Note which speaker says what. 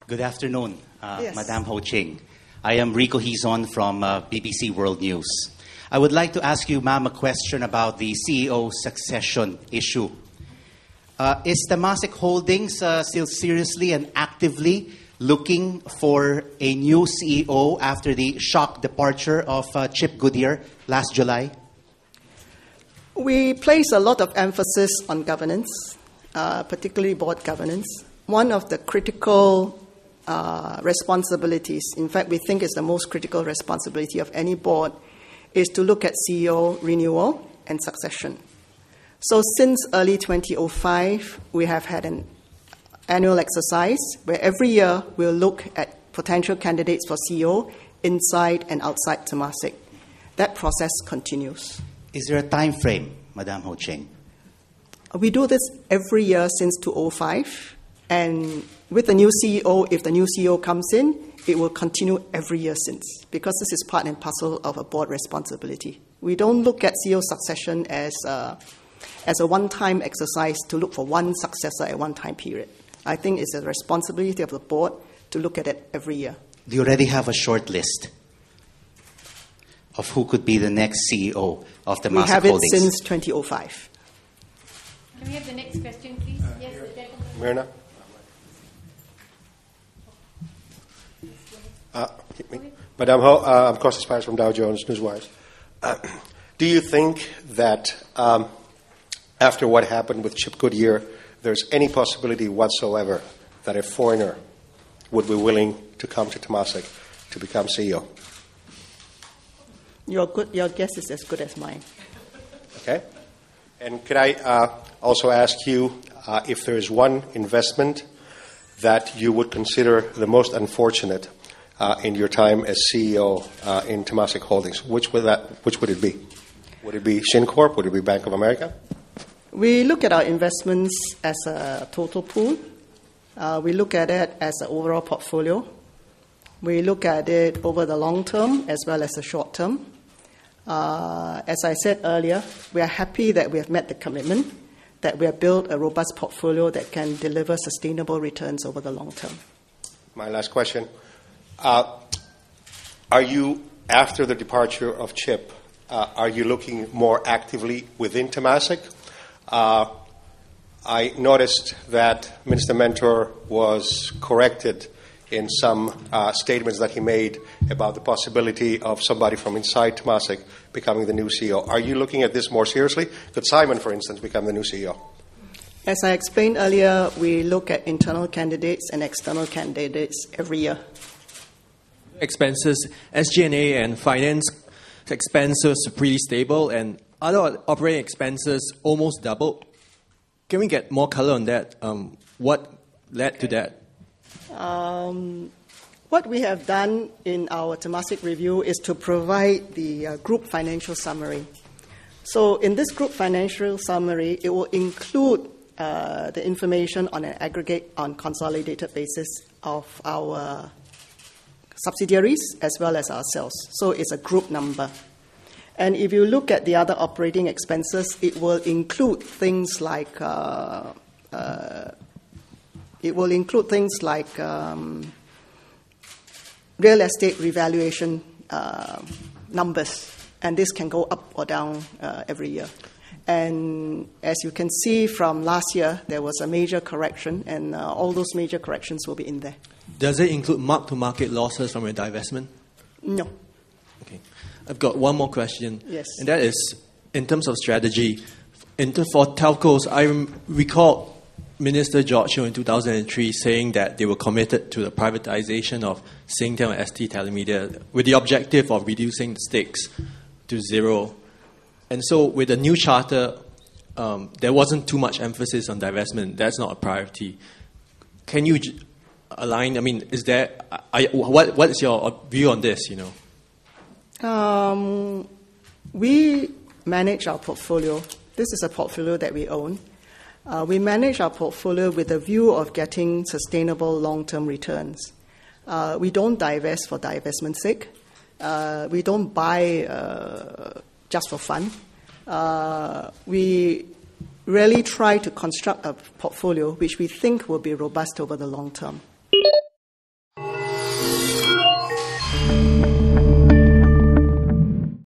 Speaker 1: Good afternoon,
Speaker 2: Yes.
Speaker 1: Madame Ho Ching. I am Rico Hizon from BBC World News. I would like to ask you, ma'am, a question about the CEO succession issue. Is Temasek Holdings still seriously and actively looking for a new CEO after the shock departure of Chip Goodyear last July?
Speaker 2: We place a lot of emphasis on governance, particularly board governance. One of the critical responsibilities, in fact, we think is the most critical responsibility of any board, is to look at CEO renewal and succession. So since early 2005, we have had an annual exercise where every year we'll look at potential candidates for CEO inside and outside Temasek. That process continues.
Speaker 1: Is there a time frame, Madame Ho Ching?
Speaker 2: We do this every year since 2005, and with the new CEO, if the new CEO comes in, it will continue every year since, because this is part and parcel of a board responsibility. We don't look at CEO succession as a one-time exercise to look for one successor at one time period. I think it's a responsibility of the board to look at it every year.
Speaker 1: Do you already have a short list of who could be the next CEO of Temasek Holdings?
Speaker 2: We have it since 2005.
Speaker 3: Can we have the next question, please? Yes, the gentleman.
Speaker 4: Myrna? Madame Ho, I'm Costas Spies from Dow Jones Newswires. Do you think that after what happened with Chip Goodyear, there's any possibility whatsoever that a foreigner would be willing to come to Temasek to become CEO?
Speaker 2: Your guess is as good as mine.
Speaker 4: Okay. And could I also ask you if there is one investment that you would consider the most unfortunate in your time as CEO in Temasek Holdings? Which would it be? Would it be ShinCorp? Would it be Bank of America?
Speaker 2: We look at our investments as a total pool. We look at it as an overall portfolio. We look at it over the long term as well as the short term. As I said earlier, we are happy that we have met the commitment, that we have built a robust portfolio that can deliver sustainable returns over the long term.
Speaker 4: My last question. Are you, after the departure of Chip, are you looking more actively within Temasek? I noticed that Minister Mentor was corrected in some statements that he made about the possibility of somebody from inside Temasek becoming the new CEO. Are you looking at this more seriously? Could Simon, for instance, become the new CEO?
Speaker 2: As I explained earlier, we look at internal candidates and external candidates every year.
Speaker 5: Expenses, SG&A and finance expenses are pretty stable, and other operating expenses almost doubled. Can we get more color on that? What led to that?
Speaker 2: What we have done in our Temasek review is to provide the group financial summary. So in this group financial summary, it will include the information on an aggregate, on consolidated basis of our subsidiaries as well as ourselves. So it's a group number. And if you look at the other operating expenses, it will include things like real estate revaluation numbers, and this can go up or down every year. And as you can see from last year, there was a major correction, and all those major corrections will be in there.
Speaker 5: Does it include mark-to-market losses from your divestment?
Speaker 2: No.
Speaker 5: Okay. I've got one more question.
Speaker 2: Yes.
Speaker 5: And that is, in terms of strategy, for telcos, I recall Minister George Yeo in 2003 saying that they were committed to the privatization of Singtel and ST Telemedia with the objective of reducing the stakes to zero. And so with the new charter, there wasn't too much emphasis on divestment. That's not a priority. Can you align? I mean, is there? What is your view on this?
Speaker 2: We manage our portfolio. This is a portfolio that we own. We manage our portfolio with a view of getting sustainable long-term returns. We don't divest for divestment's sake. We don't buy just for fun. We really try to construct a portfolio which we think will be robust over the long term.